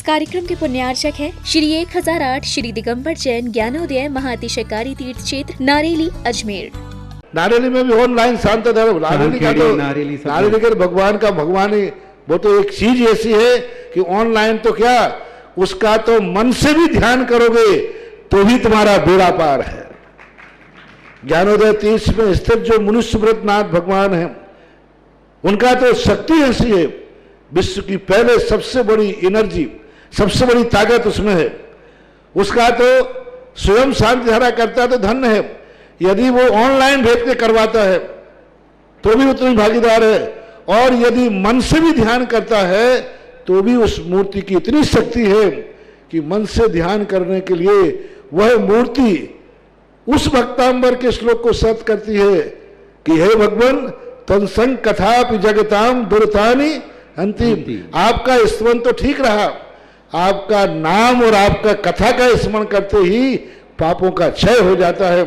कार्यक्रम के पुण्यार्चक है श्री 1008 श्री दिगंबर जैन ज्ञानोदय महाअतिशयकारी तीर्थ क्षेत्र नारेली अजमेर। नारेली में भी ऑनलाइन शांत धर्म, नारेली का भगवान का भगवानी, वो तो एक चीज ऐसी है कि ऑनलाइन तो क्या, उसका तो मन से भी ध्यान करोगे तो भी तुम्हारा बेड़ा पार है। ज्ञानोदय तीर्थ में स्थित जो मुनिसुब्रतनाथ भगवान है, उनका तो शक्ति ऐसी है, विश्व की पहले सबसे बड़ी एनर्जी, सबसे बड़ी ताकत उसमें है। उसका तो स्वयं शांति धारा करता तो धन्य है, यदि वो ऑनलाइन भेज के करवाता है तो भी उतनी भागीदार है, और यदि मन से भी ध्यान करता है तो भी उस मूर्ति की इतनी शक्ति है कि मन से ध्यान करने के लिए वह मूर्ति उस भक्तांबर के श्लोक को सत्य करती है कि हे भगवान तत्संग कथापि जगताम दुर्तानि अंतिम। आपका स्मरण तो ठीक रहा, आपका नाम और आपका कथा का स्मरण करते ही पापों का क्षय हो जाता है।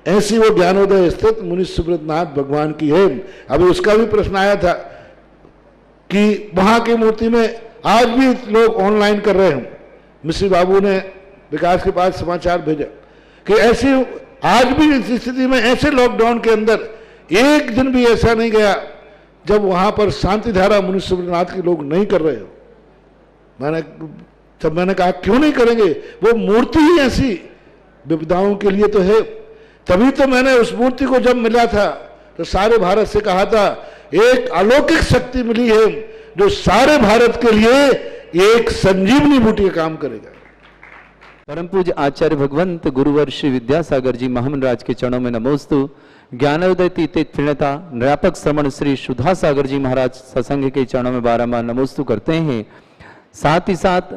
ऐसी वो ज्ञानोदय स्थित मुनिसुब्रतनाथ भगवान की है। अभी उसका भी प्रश्न आया था कि वहां की मूर्ति में आज भी लोग ऑनलाइन कर रहे हैं। मिश्री बाबू ने विकास के पास समाचार भेजा कि ऐसी आज भी इस स्थिति में, ऐसे लॉकडाउन के अंदर एक दिन भी ऐसा नहीं गया जब वहां पर शांति धारा मुनिसुब्रतनाथ के लोग नहीं कर रहे हो। मैंने कहा क्यों नहीं करेंगे, वो मूर्ति ही ऐसी विपदाओं के लिए तो है। तभी तो मैंने उस मूर्ति को जब मिला था तो सारे भारत से कहा था एक अलौकिक शक्ति मिली है जो सारे भारत के लिए एक संजीवनी बूटी का काम करेगा। परम पूज्य आचार्य भगवंत गुरुवर श्री विद्यासागर जी महामंडराज के चरणों में नमोस्तु। ज्ञानोदय तीर्थ प्रणेता निरापक श्रमण श्री सुधा सागर जी महाराज सत्संग के चरणों में बारंबार नमोस्तु करते हैं। साथ ही साथ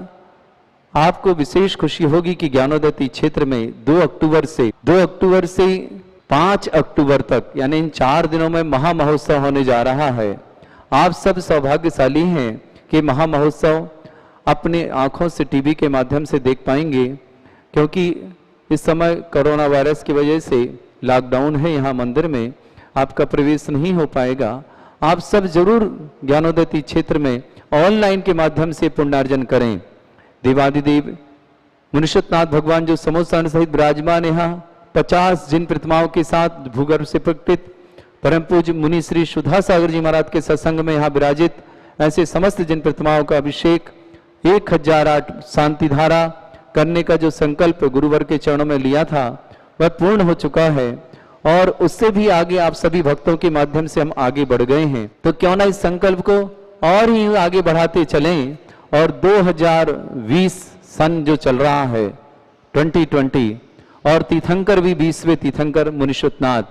आपको विशेष खुशी होगी कि ज्ञानोदय तीर्थ क्षेत्र में 2 अक्टूबर से 5 अक्टूबर तक यानी इन 4 दिनों में महामहोत्सव होने जा रहा है। आप सब सौभाग्यशाली हैं कि महामहोत्सव अपने आंखों से टीवी के माध्यम से देख पाएंगे, क्योंकि इस समय कोरोना वायरस की वजह से लॉकडाउन है, यहाँ मंदिर में आपका प्रवेश नहीं हो पाएगा। आप सब जरूर ज्ञानोदय तीर्थ क्षेत्र में ऑनलाइन के माध्यम से पुण्यार्जन करें। देवादिदेव मुनिसुब्रतनाथ भगवान जो समोसान सहित विराजमान यहाँ 50 जिन प्रतिमाओं के साथ भूगर्भ से प्रकटित परम पूज्य मुनि श्री सुधा सागर जी महाराज के सत्संग में यहाँ विराजित ऐसे समस्त जिन प्रतिमाओं का अभिषेक 1008 शांति धारा करने का जो संकल्प गुरुवर के चरणों में लिया था वह पूर्ण हो चुका है, और उससे भी आगे आप सभी भक्तों के माध्यम से हम आगे बढ़ गए हैं। तो क्यों ना इस संकल्प को और ही आगे बढ़ाते चलें, और 2020 सन जो चल रहा है 2020, और तीर्थंकर भी 20वें तीर्थंकर मुनिसुब्रतनाथ,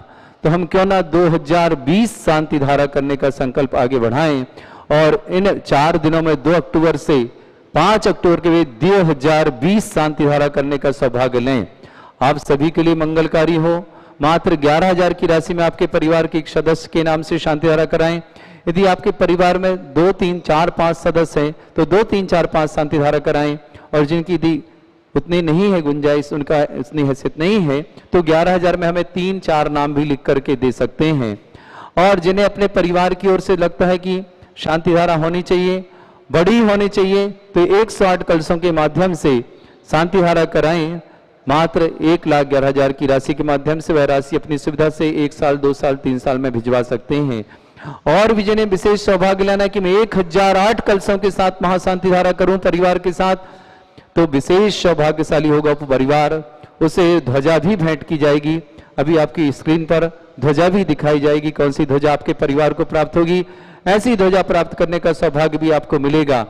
तो हम क्यों ना 2020 शांति धारा करने का संकल्प आगे बढ़ाएं, और इन 4 दिनों में 2 अक्टूबर से 5 अक्टूबर के 2020 शांति धारा करने का सौभाग्य लें। आप सभी के लिए मंगलकारी हो। मात्र 11,000 की राशि में आपके परिवार के एक सदस्य के नाम से शांति धारा कराएं। यदि आपके परिवार में 2, 3, 4, 5 सदस्य हैं तो 2, 3, 4, 5 शांति धारा कराएं, और जिनकी यदि उतनी नहीं है गुंजाइश, उनका इतनी हैसियत नहीं है, तो 11,000 में हमें 3-4 नाम भी लिख करके दे सकते हैं। और जिन्हें अपने परिवार की ओर से लगता है कि शांति धारा होनी चाहिए, बड़ी होनी चाहिए, तो 108 कलशों के माध्यम से शांति धारा कराएं। मात्र 1,11,000 की राशि के माध्यम से वह राशि अपनी सुविधा से 1 साल, 2 साल, 3 साल में भिजवा सकते हैं। और भी जिन्हें विशेष सौभाग्य लेना है कि मैं 1008 कलशों के साथ महाशांति धारा करूं परिवार के साथ, तो विशेष सौभाग्यशाली होगा वो परिवार। उसे ध्वजा भी भेंट की जाएगी। अभी आपकी स्क्रीन पर ध्वजा भी दिखाई जाएगी, कौन सी ध्वजा आपके परिवार को प्राप्त होगी। ऐसी ध्वजा प्राप्त करने का सौभाग्य भी आपको मिलेगा।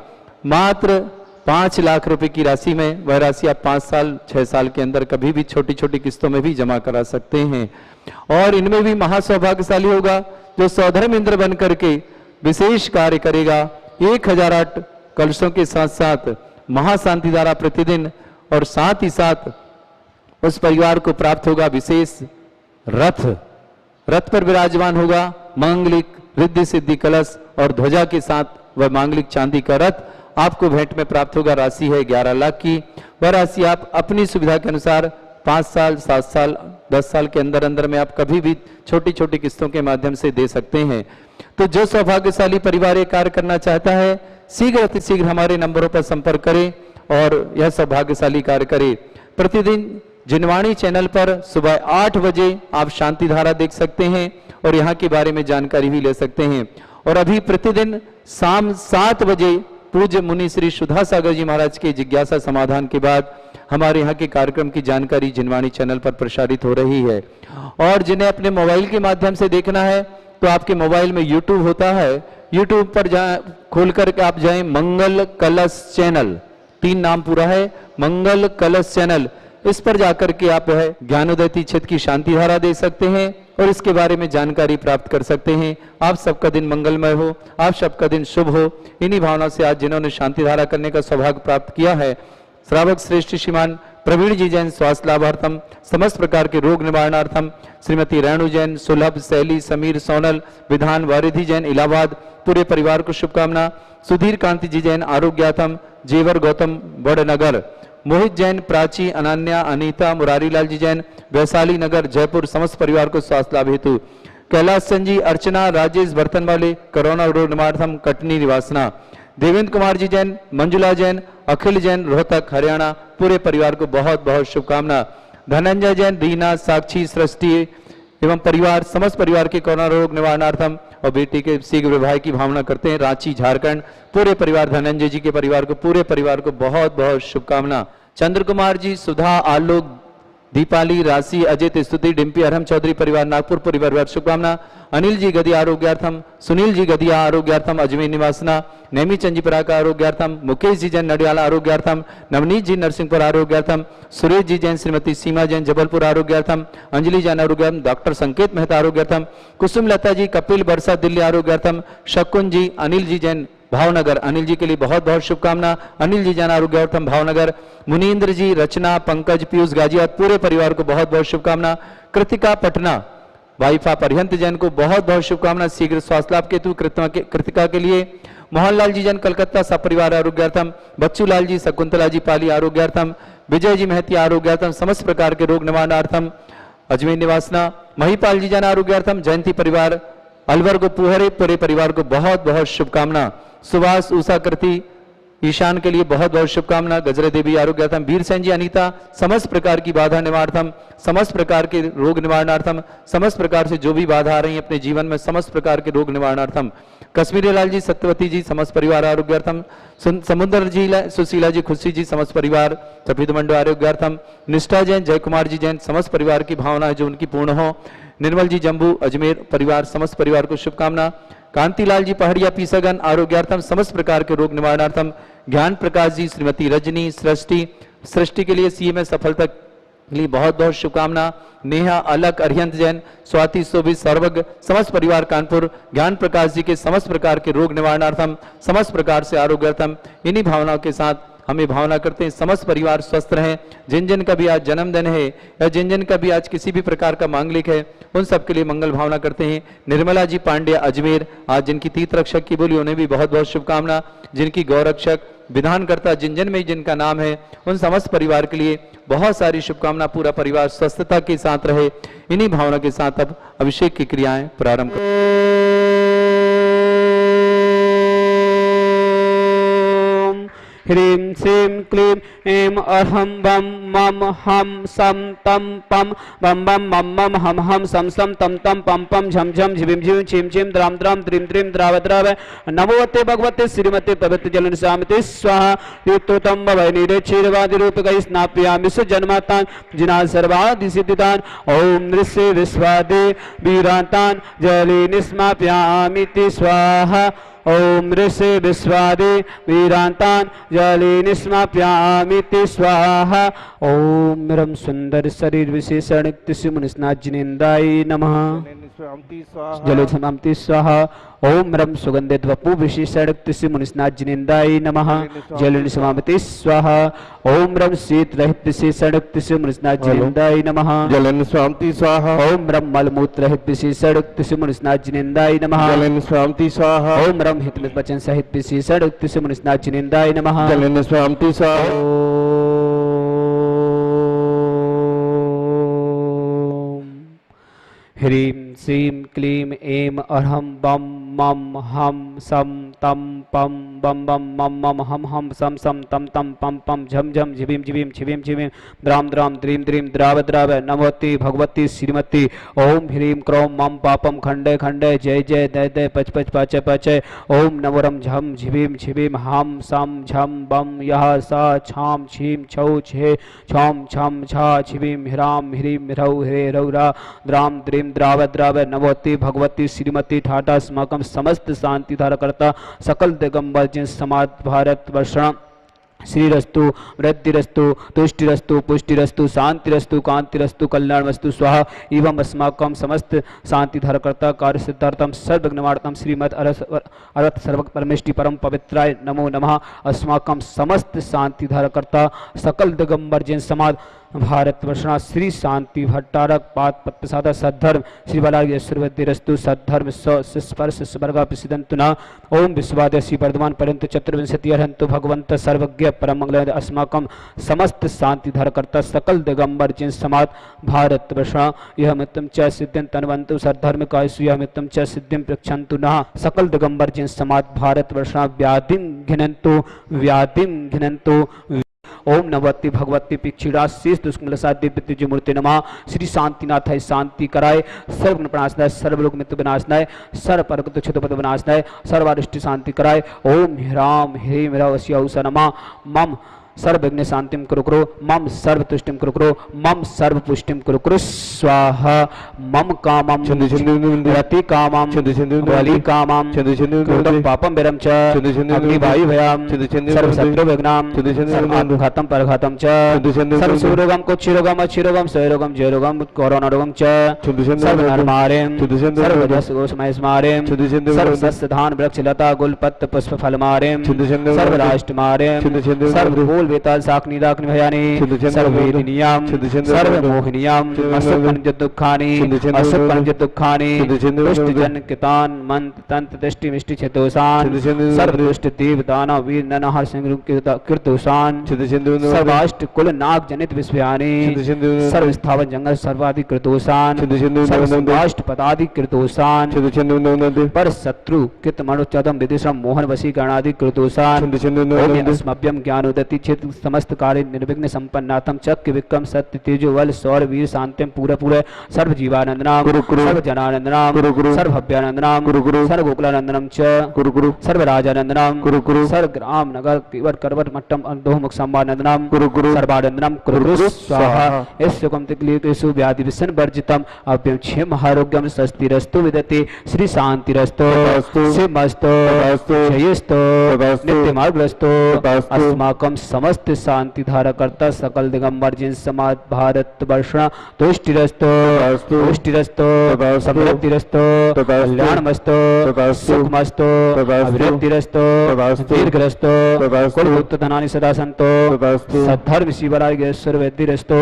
मात्र 5 लाख रुपए की राशि में, वह राशि आप 5 साल 6 साल के अंदर कभी भी छोटी छोटी किस्तों में भी जमा करा सकते हैं। और इनमें भी महासौभाग्यशाली होगा जो सौधर्म इंद्र बन करके विशेष कार्य करेगा। 1008 कलशों के साथ साथ महाशांति धारा प्रतिदिन, और साथ ही साथ उस परिवार को प्राप्त होगा विशेष रथ पर विराजमान होगा मांगलिक रिद्धि सिद्धि कलश और ध्वजा के साथ वह मांगलिक चांदी का रथ आपको भेंट में प्राप्त होगा। राशि है 11 लाख की। वह राशि आप अपनी सुविधा के अनुसार 5 साल, 7 साल, 10 साल के अंदर अंदर में आप कभी भी छोटी छोटी किस्तों के माध्यम से दे सकते हैं। तो जो सौभाग्यशाली परिवार ये कार्य करना चाहता है शीघ्र अतिशीघ्र हमारे नंबरों पर संपर्क करें। और यह सौभाग्यशाली कार्य करे। प्रतिदिन जिनवाणी चैनल पर सुबह 8 बजे आप शांति धारा देख सकते हैं और यहाँ के बारे में जानकारी भी ले सकते हैं। और अभी प्रतिदिन शाम 7 बजे पूज्य मुनि श्री सुधा सागर जी महाराज के जिज्ञासा समाधान के बाद हमारे यहाँ के कार्यक्रम की जानकारी जिनवाणी चैनल पर प्रसारित हो रही है। और जिन्हें अपने मोबाइल के माध्यम से देखना है तो आपके मोबाइल में यूट्यूब होता है, यूट्यूब पर खोल करके आप जाएं मंगल कलश चैनल, 3 नाम पूरा है, मंगल कलश चैनल। इस पर जाकर के आप है ज्ञानोदय क्षेत्र की शांति धारा दे सकते हैं और इसके बारे में जानकारी प्राप्त कर सकते हैं। आप सबका दिन मंगलमय हो, आप सबका दिन शुभ हो। इन्हीं भावना से आज जिन्होंने शांति धारा करने का सौभाग्य प्राप्त किया है, श्रावक श्रेष्ठ श्रीमान प्रवीण जी जैन स्वास्थ्य लाभार्थम, समस्त प्रकार के रोग निवारणार्थम श्रीमती रेणु जैन, सुलभ, शैली, समीर, सोनल, विधान, वारिधि जैन इलाहाबाद, पूरे परिवार को शुभकामना। सुधीर कांति जी जैन आरोग्यार्थम, जेवर गौतम बड़नगर, मोहित जैन, प्राची, अनन्या, अनीता, मुरारीलाल जी जैन वैशाली नगर जयपुर, समस्त परिवार को स्वास्थ्य लाभ हेतु। कैलाश चंद जी, अर्चना, राजेश बर्तन वाले, कोरोना रोग निवारणार्थम कटनी निवासना। देवेंद्र कुमार जी जैन, मंजुला जैन, अखिल जैन रोहतक हरियाणा, पूरे परिवार को बहुत बहुत शुभकामना। धनंजय जैन, रीना, साक्षी, सृष्टि एवं परिवार, समस्त परिवार के कोरोना रोग निवारणार्थम और बेटी के शीघ्र विवाह की भावना करते हैं, रांची झारखंड, पूरे परिवार धनंजय जी के परिवार को, पूरे परिवार को बहुत बहुत शुभकामना। चंद्र कुमार जी, सुधा, आलोक, दीपाली, राशि, अजित, स्तुति, डिम्पी, अरहम चौधरी परिवार नागपुर, पूरी परिवार शुभकामना। अनिल जी गदिया आरोग्यार्थम, सुनील जी गदिया आरोग्यार्थम अजमेर निवासना, नेमी चंद जी पराका आरोग्यार्थम, मुकेश जी जैन नडियाला आरोग्यार्थम, नवनीत जी नरसिंहपुर आरोग्यार्थम, सुरेश जी जैन, श्रीमती सीमा जैन जबलपुर आरोग्यार्थम, अंजलि जैन आरोग्यार्थम, डॉक्टर संकेत मेहता आरोग्यार्थम, कुसुम लता जी, कपिल बरसा दिल्ली आरोग्यार्थम, शकुन जी, अनिल जी जैन भावनगर, अनिल जी के लिए बहुत बहुत शुभकामना। अनिल जी जैन आरोग्यार्थम भावनगर, मुनीन्द्र जी, रचना, पंकज, पीयूष गाजियाबाद, पूरे परिवार को बहुत बहुत शुभकामना। कृतिका पटना, वाइफा परिहंत जैन को बहुत बहुत शुभकामना, शीघ्र स्वास्थ्य लाभ हेतु कृतिका के लिए। मोहनलाल जी जैन कलकत्ता सपरिवार आरोग्यार्थम, बच्चू लाल जी, शकुंतला जी पाली आरोग्यार्थम, विजय जी महती आरोग्यार्थम, समस्त प्रकार के रोग निवारणार्थम अजमेर निवासना। महिपाल जी जैन आरोग्यार्थम, जयंती परिवार अलवर को पुहरे, पूरे परिवार को बहुत बहुत शुभकामना। सुभाष, उषा, कृति, ईशान के लिए बहुत बहुत शुभकामना। गजरे देवी आरोग्यार्थम, वीर सेन जी, अनीता, समस्त प्रकार की बाधा निवारणार्थम, समस्त प्रकार के रोग निवारणार्थम, समस्त प्रकार से जो भी बाधा आ रही है अपने जीवन में, समस्त प्रकार के रोग निवारणार्थम। कश्मीरी लाल जी, सत्यवती जी, समस्त परिवार आरोग्यार्थम, समुद्र जी, सुशीला जी, खुशी जी, समस्त परिवार, सफेद मंडो आरोग्यार्थम। निष्ठा जैन, जय कुमार जी जैन, समस्त परिवार की भावना है जो उनकी पूर्ण हो। निर्मल जी जम्बू अजमेर परिवार, समस्त परिवार को शुभकामना। कांतिलाल जी पहाड़िया पीसगन आरोग्यार्थम, समस्त प्रकार के रोग निवारणार्थम। ज्ञान प्रकाश जी, श्रीमती रजनी, सृष्टि के लिए सीए में सफलता के लिए बहुत बहुत शुभकामना। नेहा, अलक, अरिहंत जैन, स्वाति, शोभित, सर्वज्ञ, समस्त परिवार कानपुर, ज्ञान प्रकाश जी के समस्त प्रकार के रोग निवारणार्थम, समस्त प्रकार से आरोग्यार्थम। इन्हीं भावनाओं के साथ हमें भावना करते हैं समस्त परिवार स्वस्थ रहें। जिन जिन का भी आज जन्मदिन है या जिन जिन का भी आज किसी भी प्रकार का मांगलिक है, उन सब के लिए मंगल भावना करते हैं। निर्मला जी पांडे अजमेर, आज जिनकी तीर्थ रक्षक की बोली, उन्हें भी बहुत बहुत शुभकामना। जिनकी गौरक्षक, विधानकर्ता, जिन जिन में जिनका नाम है, उन समस्त परिवार के लिए बहुत सारी शुभकामना। पूरा परिवार स्वस्थता के साथ रहे। इन्हीं भावना के साथ अब अभिषेक की क्रियाएं प्रारंभ करें। ह्रीं श्रीं क्लीं ऐं अरहं बम मम हम सम तम पम बम बम मम मम हम हम सम सम तम तम पम पम झम झम झिम झिम छिम छिम द्राम द्राम त्रिम त्रिम द्राव द्राव नमोवते भगवते श्रीमते पवित्र जलन शामते स्वाहा युक्तोतम भवै निरेक्षीरवादि रूपकै स्नापयामि सुजन्मातान् जिना सर्वादि सिद्धितान् ओम नृस्य विश्वादे वीरान्तान् जले निस्मापयामि स्वाहा ओम ऋषि विश्वादे वीरांतान जले निस्माप्यामि स्वाहा ओम रम सुंदर शरीर विशेषण तिसि मुनिस्नाजिनेन्द्राय नमः जलोधमामति स्वाहा ओम रम सुगंधित वपु विशेषण तिसि मुनिस्नाजिनेन्द्राय नमः जलनिस्मामति स्वाहा ओम रम शीत रहित विशेषण तिसि मुनिस्नाजिनेन्द्राय नमः जलनिस्वामति स्वाहा ओम रम मलमूत्र रहित विशेषण तिसि मुनिस्नाजिनेन्द्राय नमः जलनिस्वामति स्वाहा ओम रम हितमित वचन सहित विशेषण तिसि मुनिस्नाजिनेन्द्राय नमः जलनिस्वामति स्वाहा ह्रीं श्रीं क्लीं ऐं अरहं बम मम हम सम तम पम बम बम मम मम हम सम सम तम तम पम पम झम झम झिबीम झिबीम छिबीम छिबीम द्राम द्राम द्रीम द्रीम द्राव द्राव नमोति भगवती श्रीमती ओम ह्रीं क्रौं मम पापम खंडे खंडे जय जय दय दय पच पच पाचय पाचय ओम नमोरम झम झिबीम छिबीम हम सम झम बम यह सा छाम छीम छौ छे छौम छम छा छिबीम ह्राम ह्रीं ह्रौ ह्रे रौरा द्राम द्रीम द्राव द्राव नमोति भगवती श्रीमती ठाटा अस्माकं समस्त शांति धारकर्ता सकल दिगंबर जिन समाज भारत वर्षण श्रीरस्तु वृद्धिरस्तु तुष्टिरस्तु पुष्टिरस्तु शांतिरस्तु कांतिरस्तु कल्याणमस्तु स्वाहा एवं अस्माकं समस्त शांति धारकर्ता कार्य सिद्धार्थम सर्वज्ञवार्थम श्रीमद अरथ सर्व परमेष्टि परम पवित्राय नमो नमः। अस्माकं समस्त शांति धारकर्ता सकल दिगंबर जैन समाज भारत वर्षणा श्री शांति भट्टारक पाद प्रसाद सद्धर्म श्री बालागिरस्तु सद्धर्म स्पर्श स्वर्गा प्रसिद्धंतु न ओम विश्वाद्य श्री वर्धमान पर्यंत चतुर्विंशति अर्हंतु भगवंत सर्वज्ञ परम मंगल अस्माकं समस्त शांति धारकर्ता सकल दिगंबर जिन समाज भारत वर्षणा यह मित्रम च सिद्धिं तन्वन्तु सद्धर्म कायसु यह मित्रम च सिद्धिं प्रक्षन्तु न सकल दिगंबर जिन समाज भारत वर्षणा व्याधिं घिनन्तु ओम नवति भगवती पिक्षिड़ा शेष दुष्कमल साध्य मूर्ति नमः। श्री शांतिनाथ है शांति कराए सर्व प्रणाशनाय सर्वलोक मित्र विनाशनाय सर्व परगत क्षतपद विनाशनाय सर्वारिष्टि शांति कराए ओम ह्राम ह्रीं ह्रवस्यौसा नमः। मम सर्वविघ्न शांतिम कुरु कुरु मम सर्वतुष्टिम कुरु कुरु मम सर्वपुष्टिम कुरु कुरु स्वाहा। मम कामम रति कामम बलि कामम क्रोधम पापम विरम च अग्निवायु भयम सर्व शत्रु विघ्नम सर्व घातम परघातम च सर्व सुरोगम कुक्षिरोगम अच्छिरोगम क्षयरोगम जयरोगम कोरोना रोगम च सर्व नरमारेम सर्व जसगोषमय स्मारेम सर्व सस्य धान वृक्ष लता गुल पत्र पुष्प फल मारेम सर्व राष्ट्र मारेम सर्व फूल वेताल साकनी दाकनी भयानी सर्वेदिनियाम सर्वमोहिनियाम असुपनिज दुखानि असुपनिज दुखानि दुष्ट जन कितान मंत्र तंत्र दृष्टि मिष्टि छतोसान सर्व दुष्ट देव दानव वीर नरहर सिंह कीर्तोसान सर्वाष्ट कुल नाग जनित विश्वयानि सर्व स्थावर जंगल सर्वादि कृतोसान सर्व संगाष्ट पदादि कृतोसान पर शत्रु कृत मणुचदम विदिशम मोहन वशीकरणादि कृतोसान अस्मभ्यम ज्ञानोदति क्षेत्र समस्त कार्य निर्विघ्न संपन्नातम चक्र विक्रम सत्य तेजो बल सौर वीर शांतिम पूरा पूरे सर्व जीवानंदनाम सर्व जनानंदनाम सर्व भव्यानंदनाम सर्व गोकुलानंदनम च सर्व राजानंदनाम सर्व ग्राम नगर केवट करवट मट्टम अंधोमुख संवानंदनाम सर्वानंदनाम कुरु स्वाहा। इस सुगम तिक्लीकेषु व्याधि विसन वर्जितम अभ्यम क्षेम आरोग्यम स्वस्तिरस्तु विदते श्री शांतिरस्तु शिवमस्तु जयस्तु नित्यमार्गस्तु अस्माकं समस्त शांति धारकर्ता सकल दिगंबर जिन समाज भारत वर्षणा तुष्टिरस्तु पुष्टिरस्तु समृद्धिरस्तु कल्याणमस्तु सुखमस्तु अभिवृद्धिरस्तु दीर्घरस्तु कुलभूत धनानि सदा सन्तो सद्धर्म शिवरायेश्वर वैद्यरस्तु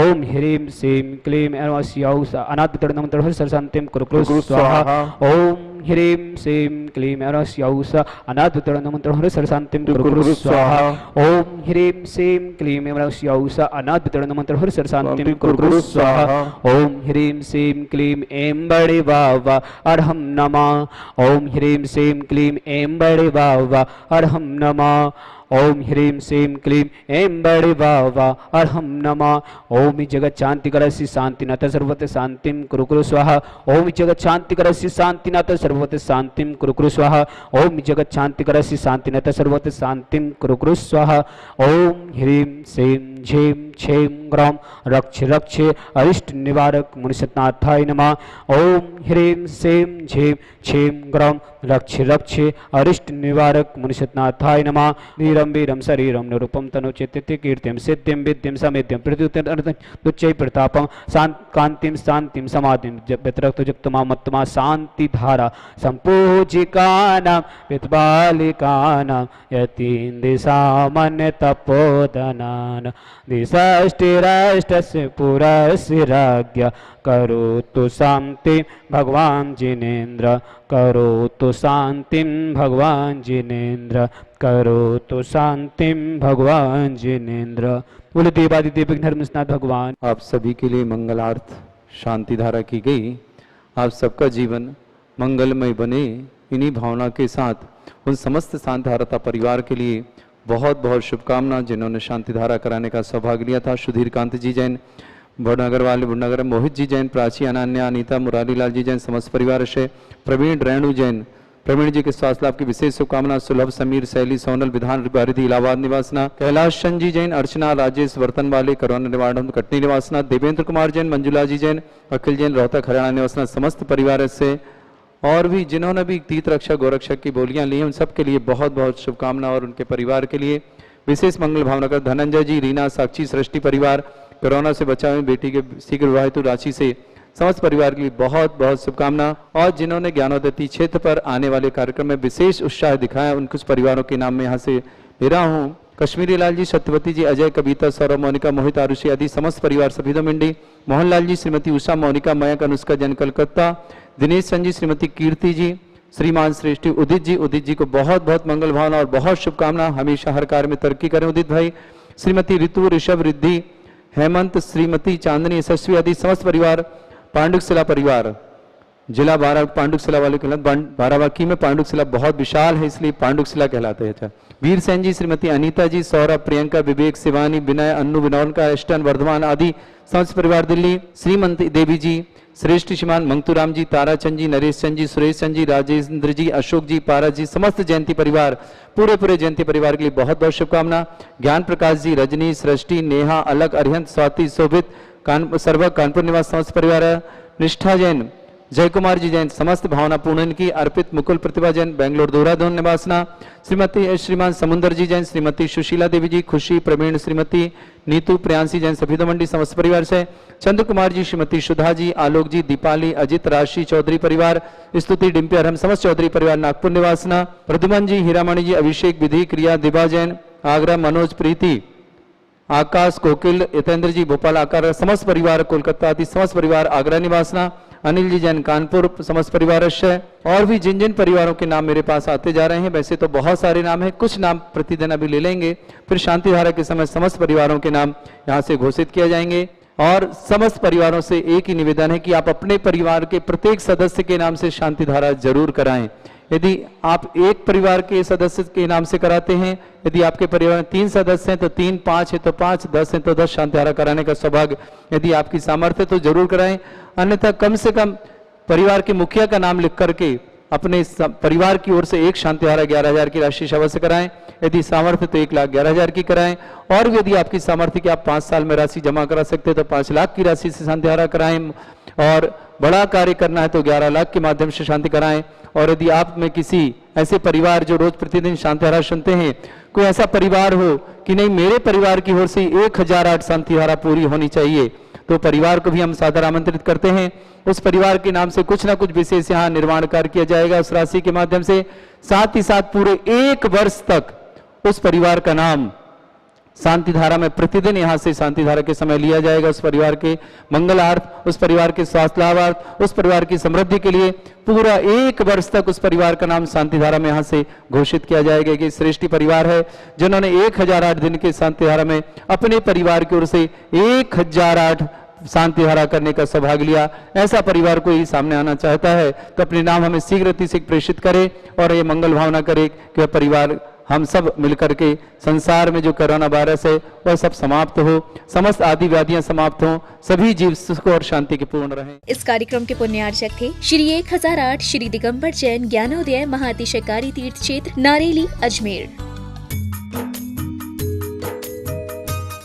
ओम ह्रीं श्रीं क्लीं ऐं स्यौः अनादितरणमन्त्रः सरसन्तिं कुरु स्वाहा। ओम ह्रीं श्रीं क्लीं ऐं स्यौः अनादितरणमन्त्रः सरसन्तिं कुरु स्वाहा। ओम ह्रीं श्रीं क्लीं ऐं स्यौः अनादितरणमन्त्रः सरसन्तिं कुरु स्वाहा। ओम ह्रीं श्रीं क्लीं ऐं बड़े वावा अर्हं नमः। ओम ह्रीं श्रीं क्लीं ऐं बड़े वावा अर्हं नमः। ओम ह्रीं श्रीं क्लीं ऐं बड़े वावा अर्हं नमः। ओम जगत शांति करसि शांतिनाथ सर्वत शांतिं कुरु स्वाहा। ओम जगत शांति करसि शांतिनाथ सर्वत शांतिं कुरु स्वाहा। ओम जगत शांति करसि शांतिनाथ सर्वत शांतिं कुरु स्वाहा। ओम ह्रीं श्रीं झीं छीं ग्रौं रक्ष रक्ष अरिष्ट निवारक मुनिसतनाथाय नमः। ओम ह्रीं श्रीं झीं छीं ग्रौं रक्ष रक्ष अरिष्ट निवारक मुनिसतनाथाय नमः। वीरं वीरं शरीरं निरूपं तनुचेति कीर्तिं सिद्धिं विद्यं समेत्यं प्रत्युच्चै प्रतापं कांतिं शांतिं समाधिं व्यतिरक्तयुक्तमामत्तमा शांति धारा संपूजिकानां विद्बालिकानां यतीं दिशामन्य तपोधनान् दिशाष्टिराष्टस्य पुरस्य राज्ञ करोतु शांति भगवान जिनेन्द्र करोतु शांतिं भगवान जिनेन्द्र करोतु शांतिं भगवान जिनेन्द्र। बोले देवादिदेव विघ्नहर निष्णात भगवान आप सभी के लिए मंगलार्थ शांति धारा की गई। आप सबका जीवन मंगलमय बने, इन्हीं भावना के साथ उन समस्त शांति धारा परिवार के लिए बहुत बहुत शुभकामना जिन्होंने शांति धारा कराने का सौभाग्य लिया था। सुधीर कांत जी जैन, बुढ़नगर वाले बुढ़नगर, मोहित जी जैन, प्राची, अनन्या, अनीता, मुरारी लाल जी जैन, समस्त परिवार से, प्रवीण रेणु जैन, प्रवीण जी के स्वास्थ्य लाभ की विशेष शुभकामना। सुलभ, समीर, शैली, सोनल, विधान परिधि इलाहाबाद निवासना, कैलाश चंद जी जैन, अर्चना, राजेश वर्तन वाले, करोना निवारण कटनी निवासना, देवेंद्र कुमार जैन, मंजुला जी जैन, अखिल जैन, रोहतक हरियाणा निवासना, समस्त परिवार से, और भी जिन्होंने भी तीर्थ रक्षक गौरक्षक की बोलियां ली हैं उन सब के लिए बहुत बहुत शुभकामना। और उनके परिवार के लिए विशेष मंगल भावना कर धनंजय जी, रीना, साक्षी, सृष्टि परिवार, कोरोना से बचाव में बेटी के शीघ्र विवाह हेतु राशि से समस्त परिवार के लिए बहुत बहुत शुभकामना। और जिन्होंने ज्ञानोदय क्षेत्र पर आने वाले कार्यक्रम में विशेष उत्साह दिखाया उन कुछ परिवारों के नाम में यहाँ से ले रहा हूँ। कश्मीरी लाल जी, सत्यवती जी, अजय, कविता, सौरभ, मोनिका, मोहित, आरुषि आदि समस्त परिवार सफीदो मंडी, मोहनलाल जी, श्रीमती उषा, मोनिका, मयंक, अनुष्का जैन, कलकत्ता, दिनेश चंद जी, श्रीमती कीर्ति जी, श्रीमान श्रेष्ठी, उदित जी को बहुत बहुत मंगल भावना और बहुत शुभकामना। हमेशा हर कार्य में तरक्की करें उदित भाई। श्रीमती ऋतु, ऋषभ, रिद्धि, हेमंत, श्रीमती चांदनी, यशस्वी आदि समस्त परिवार, पांडुकशिला परिवार, जिला पांडुकशिला वाले कहलाते, बाराबांकी में पांडुकशिला बहुत विशाल है इसलिए पांडुकशिला कहलाते हैं। अच्छा, वीर सेन जी, श्रीमती अनीता जी, सौरभ, प्रियंका, विवेक, शिवानी, विनय, अन्नू, विनोद का एस्टन, वर्धमान आदि समस्त परिवार दिल्ली, श्रीमती देवी जी, श्रेष्ठ श्रीमान मंगतूराम जी, ताराचंद जी, नरेश चंद जी, सुरेश चंद जी, राजेंद्र जी, अशोक जी, पारा जी, समस्त जयंती परिवार, पूरे जयंती परिवार के लिए बहुत बहुत शुभकामना। ज्ञान प्रकाश जी, रजनी, सृष्टि, नेहा, अलग, अरिहंत, स्वाति, शोभित, सर्वक, कानपुर निवास समस्त परिवार, निष्ठा जैन, जय कुमार जी जैन, समस्त भावना पूर्ण की अर्पित, मुकुल, प्रतिभा जैन, बेंगलोर देहरादून निवासना, श्रीमती श्रीमान समुंदर जी जैन, श्रीमती सुशीला देवी जी, खुशी, प्रवीण, श्रीमती नीतू, प्रियांशी जैन, सफीदो मंडी समस्त परिवार से, चंद्र कुमार जी, श्रीमती सुधा जी, आलोक जी, दीपाली, अजित, राशि चौधरी परिवार, स्तुति, डिम्पी, अरहम समस्त चौधरी परिवार, नागपुर निवासना, प्रद्युमन जी, हीरामणि जी, अभिषेक, विधि, क्रिया, दिबा जैन, आगरा, मनोज, प्रीति, आकाश, कोकिल, यतेंद्र जी, भोपाल, आकार समस्त परिवार, कोलकाता आदि समस्त परिवार, आगरा निवासना, अनिल जी जैन, कानपुर समस्त परिवार, और भी जिन जिन परिवारों के नाम मेरे पास आते जा रहे हैं, वैसे तो बहुत सारे नाम हैं, कुछ नाम प्रतिदिन अभी ले लेंगे, फिर शांति धारा के समय समस्त परिवारों के नाम यहाँ से घोषित किए जाएंगे। और समस्त परिवारों से एक ही निवेदन है कि आप अपने परिवार के प्रत्येक सदस्य के नाम से शांति धारा जरूर कराएं। यदि आप एक परिवार के सदस्य के नाम से कराते हैं, यदि आपके परिवार में 3 सदस्य हैं तो 3, 5 है तो 5, 10 है तो 10 शांति धारा कराने का सौभाग्य यदि आपकी सामर्थ्य तो जरूर कराएं। अन्यथा कम से कम परिवार के मुखिया का नाम लिख करके अपने परिवार की ओर से एक शांति धारा 11,000 की राशि अवश्य कराएं। यदि सामर्थ्य तो 1,11,000 की कराएं, और यदि आपकी सामर्थ्य की आप 5 साल में राशि जमा करा सकते हैं तो 5 लाख की राशि से शांति धारा कराएं, और बड़ा कार्य करना है तो 11 लाख के माध्यम से शांति कराएं। और यदि आप में किसी ऐसे परिवार जो रोज प्रतिदिन शांति धारा सुनते हैं, कोई ऐसा परिवार हो कि नहीं मेरे परिवार की ओर से 1008 शांति धारा पूरी होनी चाहिए, तो परिवार को भी हम सादर आमंत्रित करते हैं। उस परिवार के नाम से कुछ ना कुछ विशेष यहाँ निर्माण कार्य किया जाएगा उस राशि के माध्यम से। साथ ही साथ पूरे 1 वर्ष तक उस परिवार का नाम शांति धारा में प्रतिदिन यहाँ से शांति धारा के समय लिया जाएगा। उस परिवार के मंगलार्थ, उस परिवार के स्वास्थ्य लाभार्थ, उस परिवार की समृद्धि के लिए पूरा 1 वर्ष तक उस परिवार का नाम शांति धारा में यहाँ से घोषित किया जाएगा कि श्रेष्ठी परिवार है जिन्होंने 1008 दिन के शांति धारा में अपने परिवार की ओर से 1008 शांति धारा करने का सौभाग्य लिया। ऐसा परिवार कोई सामने आना चाहता है तो अपने नाम हमें शीघ्र प्रेषित करे और ये मंगल भावना करे कि वह परिवार हम सब मिलकर के संसार में जो कोरोना वायरस है वह सब समाप्त हो, समस्त आदि व्याधियां समाप्त हो, सभी जीव सुख और शांति के पूर्ण रहें। इस कार्यक्रम के पुण्यार्चक थे श्री 1008 श्री दिगंबर जैन ज्ञानोदय महाअतिशयकारी तीर्थ क्षेत्र नारेली अजमेर।